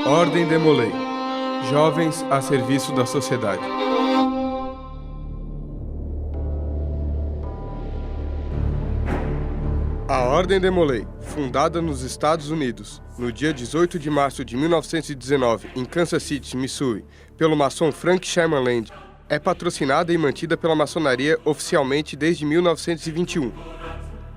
Ordem Demolay. Jovens a serviço da sociedade. A Ordem Demolay, fundada nos Estados Unidos, no dia 18 de março de 1919, em Kansas City, Missouri, pelo maçom Frank Sherman Land, é patrocinada e mantida pela maçonaria oficialmente desde 1921.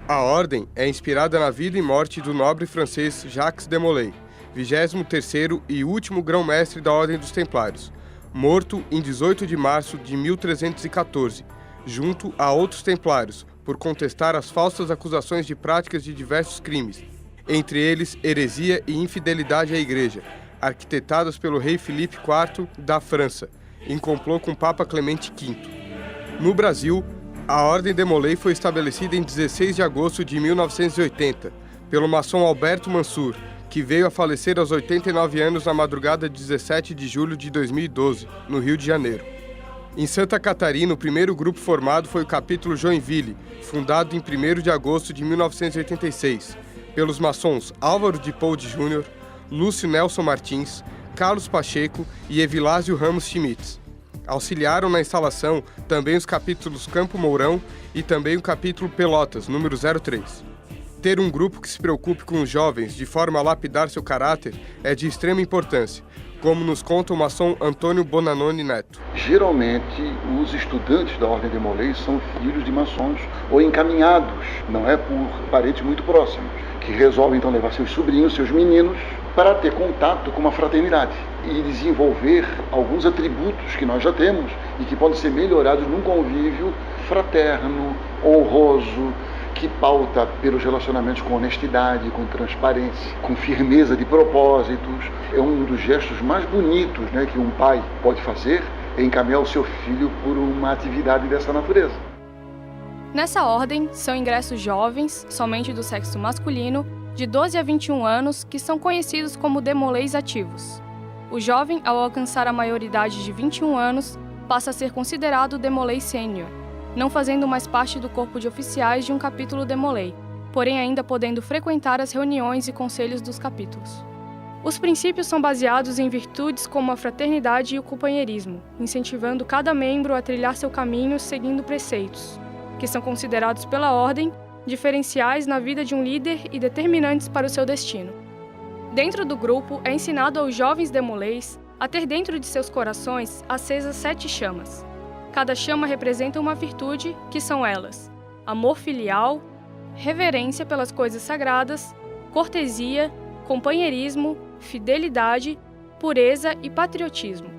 A ordem é inspirada na vida e morte do nobre francês Jacques Demolay, 23º e último grão-mestre da Ordem dos Templários, morto em 18 de março de 1314, junto a outros templários, por contestar as falsas acusações de práticas de diversos crimes, entre eles heresia e infidelidade à Igreja, arquitetadas pelo rei Filipe IV da França, em complô com o Papa Clemente V. No Brasil, a Ordem Demolay foi estabelecida em 16 de agosto de 1980, pelo maçom Alberto Mansur, que veio a falecer aos 89 anos na madrugada de 17 de julho de 2012, no Rio de Janeiro. Em Santa Catarina, o primeiro grupo formado foi o capítulo Joinville, fundado em 1º de agosto de 1986, pelos maçons Álvaro de Poude Júnior, Lúcio Nelson Martins, Carlos Pacheco e Evilásio Ramos Schmitz. Auxiliaram na instalação também os capítulos Campo Mourão e também o capítulo Pelotas, número 03. Ter um grupo que se preocupe com os jovens de forma a lapidar seu caráter é de extrema importância, como nos conta o maçom Antônio Bonanoni Neto. Geralmente, os estudantes da Ordem Demolay são filhos de maçons ou encaminhados, não é, por parentes muito próximos, que resolvem então levar seus sobrinhos, seus meninos, para ter contato com uma fraternidade e desenvolver alguns atributos que nós já temos e que podem ser melhorados num convívio fraterno, honroso, que pauta pelos relacionamentos com honestidade, com transparência, com firmeza de propósitos. É um dos gestos mais bonitos, né, que um pai pode fazer, é encaminhar o seu filho por uma atividade dessa natureza. Nessa ordem, são ingressos jovens, somente do sexo masculino, de 12 a 21 anos, que são conhecidos como demolays ativos. O jovem, ao alcançar a maioridade de 21 anos, passa a ser considerado demolay sênior, não fazendo mais parte do corpo de oficiais de um capítulo Demolay, porém ainda podendo frequentar as reuniões e conselhos dos capítulos. Os princípios são baseados em virtudes como a fraternidade e o companheirismo, incentivando cada membro a trilhar seu caminho seguindo preceitos, que são considerados pela ordem diferenciais na vida de um líder e determinantes para o seu destino. Dentro do grupo, é ensinado aos jovens Demolays a ter dentro de seus corações acesas 7 chamas. Cada chama representa uma virtude, que são elas: amor filial, reverência pelas coisas sagradas, cortesia, companheirismo, fidelidade, pureza e patriotismo.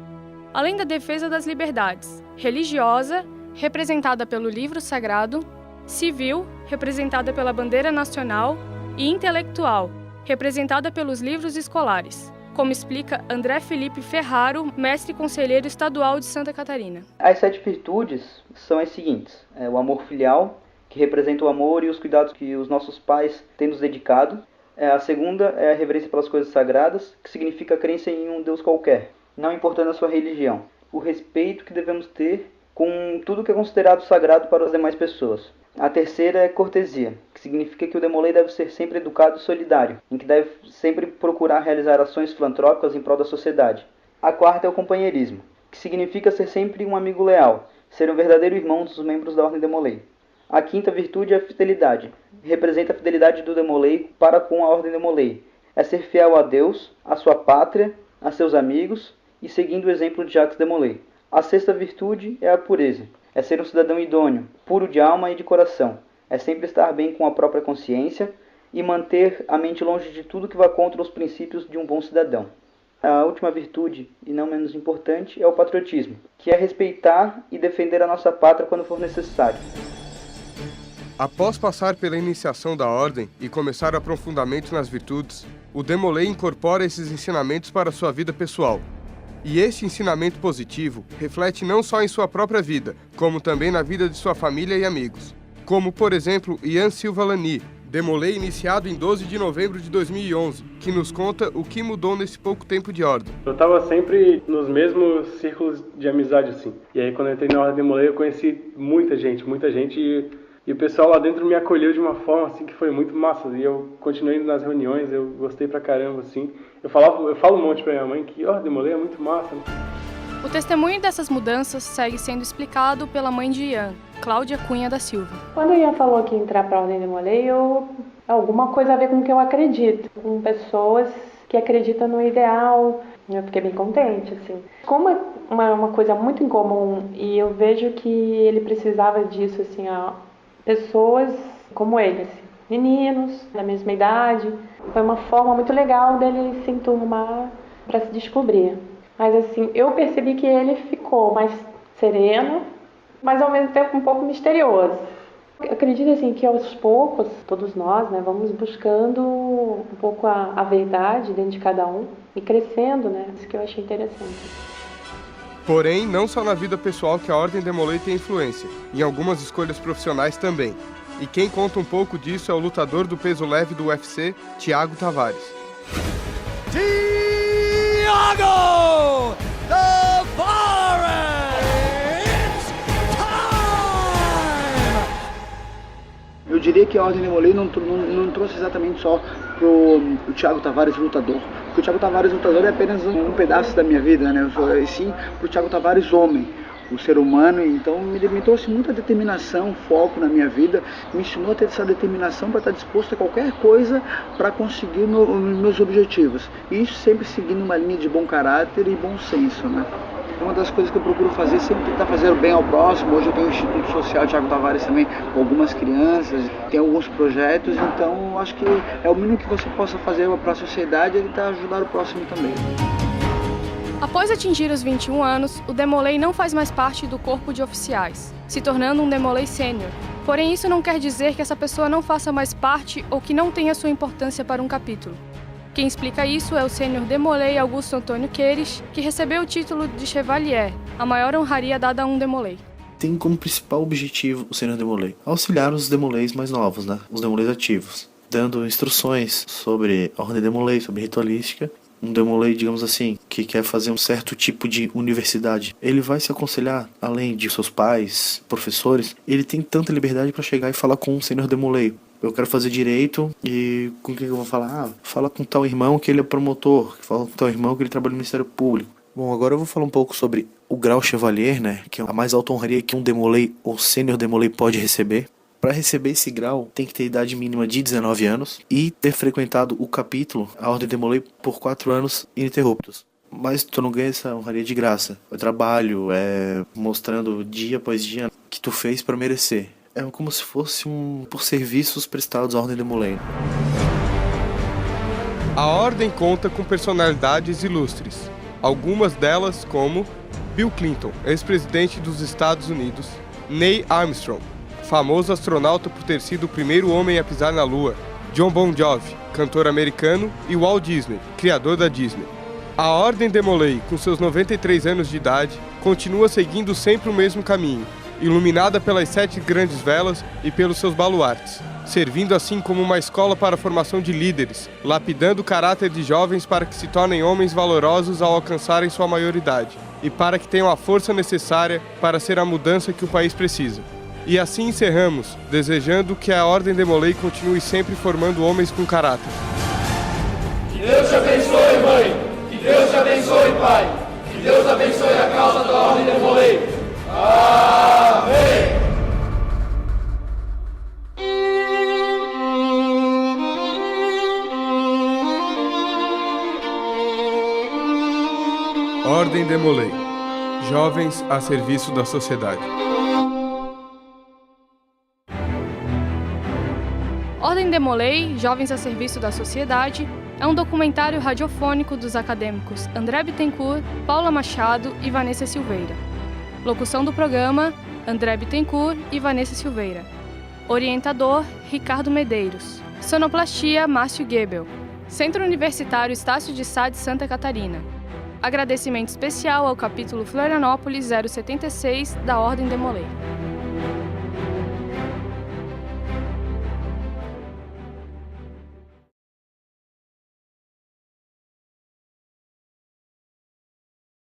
Além da defesa das liberdades, religiosa, representada pelo livro sagrado, civil, representada pela bandeira nacional, e intelectual, representada pelos livros escolares, como explica André Felipe Ferraro, mestre conselheiro estadual de Santa Catarina. As 7 virtudes são as seguintes: o amor filial, que representa o amor e os cuidados que os nossos pais têm nos dedicado. A segunda é a reverência pelas coisas sagradas, que significa a crença em um Deus qualquer, não importando a sua religião. O respeito que devemos ter com tudo que é considerado sagrado para as demais pessoas. A terceira é cortesia, que significa que o Demolay deve ser sempre educado e solidário, em que deve sempre procurar realizar ações filantrópicas em prol da sociedade. A quarta é o companheirismo, que significa ser sempre um amigo leal, ser um verdadeiro irmão dos membros da Ordem Demolay. A quinta virtude é a fidelidade, que representa a fidelidade do Demolay para com a Ordem Demolay. É ser fiel a Deus, à sua pátria, a seus amigos e seguindo o exemplo de Jacques Demolay. A sexta virtude é a pureza. É ser um cidadão idôneo, puro de alma e de coração. É sempre estar bem com a própria consciência e manter a mente longe de tudo que vá contra os princípios de um bom cidadão. A última virtude, e não menos importante, é o patriotismo, que é respeitar e defender a nossa pátria quando for necessário. Após passar pela iniciação da ordem e começar o aprofundamento nas virtudes, o Demolay incorpora esses ensinamentos para a sua vida pessoal. E este ensinamento positivo reflete não só em sua própria vida, como também na vida de sua família e amigos. Como, por exemplo, Ian Silva Lani, Demolay iniciado em 12 de novembro de 2011, que nos conta o que mudou nesse pouco tempo de ordem. Eu estava sempre nos mesmos círculos de amizade, assim. E aí, quando eu entrei na Ordem Demolay, eu conheci muita gente, e E o pessoal lá dentro me acolheu de uma forma assim que foi muito massa. E eu continuei indo nas reuniões, eu gostei pra caramba, assim. Eu falo um monte pra minha mãe que, Ordem Demolay é muito massa. O testemunho dessas mudanças segue sendo explicado pela mãe de Ian, Cláudia Cunha da Silva. Quando o Ian falou que entrar pra Ordem Demolay, alguma coisa a ver com o que eu acredito. Com pessoas que acreditam no ideal. Eu fiquei bem contente, assim. Como é uma coisa muito incomum e eu vejo que ele precisava disso, assim, ó, pessoas como ele, assim, meninos da mesma idade. Foi uma forma muito legal dele se enturmar para se descobrir. Mas, assim, eu percebi que ele ficou mais sereno, mas ao mesmo tempo um pouco misterioso. Eu acredito, assim, que aos poucos, todos nós, né, vamos buscando um pouco a verdade dentro de cada um e crescendo, né? Isso que eu achei interessante. Porém, não só na vida pessoal que a Ordem Demolay tem influência, em algumas escolhas profissionais também. E quem conta um pouco disso é o lutador do peso leve do UFC, Thiago Tavares. Thiago Tavares! Eu diria que a Ordem Demolay não trouxe exatamente só pro Thiago Tavares lutador, porque o Thiago Tavares lutador é apenas um pedaço da minha vida, né? E sim pro Thiago Tavares homem, o ser humano. Então me trouxe muita determinação, foco na minha vida, me ensinou a ter essa determinação para estar disposto a qualquer coisa para conseguir meus objetivos. E isso sempre seguindo uma linha de bom caráter e bom senso, né? Uma das coisas que eu procuro fazer é sempre tentar fazer o bem ao próximo. Hoje eu tenho o Instituto Social Thiago Tavares também, com algumas crianças, tem alguns projetos, então acho que é o mínimo que você possa fazer para a sociedade é tentar ajudar o próximo também. Após atingir os 21 anos, o Demolay não faz mais parte do corpo de oficiais, se tornando um Demolay Sênior. Porém, isso não quer dizer que essa pessoa não faça mais parte ou que não tenha sua importância para um capítulo. Quem explica isso é o Sênior Demolay Augusto Antônio Queires, que recebeu o título de Chevalier, a maior honraria dada a um Demolay. Tem como principal objetivo o Sênior Demolay auxiliar os Demolays mais novos, né? Os Demolays ativos, dando instruções sobre a Ordem Demolay, sobre ritualística. Um Demolay, digamos assim, que quer fazer um certo tipo de universidade, ele vai se aconselhar, além de seus pais, professores, ele tem tanta liberdade para chegar e falar com o Sênior Demolay. Eu quero fazer direito e com quem eu vou falar? Fala com tal irmão que ele é promotor, fala com tal irmão que ele trabalha no Ministério Público. Bom, agora eu vou falar um pouco sobre o grau Chevalier, né, que é a mais alta honraria que um Demolay ou Sênior Demolay pode receber. Para receber esse grau, tem que ter idade mínima de 19 anos e ter frequentado o capítulo, a Ordem Demolay, por 4 anos ininterruptos. Mas tu não ganha essa honraria de graça. É trabalho, é mostrando dia após dia que tu fez para merecer. É como se fosse por serviços prestados à Ordem Demolay. A Ordem conta com personalidades ilustres. Algumas delas como Bill Clinton, ex-presidente dos Estados Unidos, Neil Armstrong, famoso astronauta por ter sido o primeiro homem a pisar na Lua, John Bon Jovi, cantor americano, e Walt Disney, criador da Disney. A Ordem Demolay, com seus 93 anos de idade, continua seguindo sempre o mesmo caminho, iluminada pelas 7 grandes velas e pelos seus baluartes, servindo assim como uma escola para a formação de líderes, lapidando o caráter de jovens para que se tornem homens valorosos ao alcançarem sua maioridade, e para que tenham a força necessária para ser a mudança que o país precisa. E assim encerramos, desejando que a Ordem Demolay continue sempre formando homens com caráter. Que Deus te abençoe, mãe! Que Deus te abençoe, pai! Que Deus abençoe a causa da Ordem Demolay! Amém! Ordem Demolay. Jovens a serviço da sociedade. Ordem Demolay, Jovens a Serviço da Sociedade, é um documentário radiofônico dos acadêmicos André Bittencourt, Paula Machado e Vanessa Silveira. Locução do programa, André Bittencourt e Vanessa Silveira. Orientador, Ricardo Medeiros. Sonoplastia, Márcio Gebel. Centro Universitário Estácio de Sá de Santa Catarina. Agradecimento especial ao capítulo Florianópolis 076 da Ordem Demolay.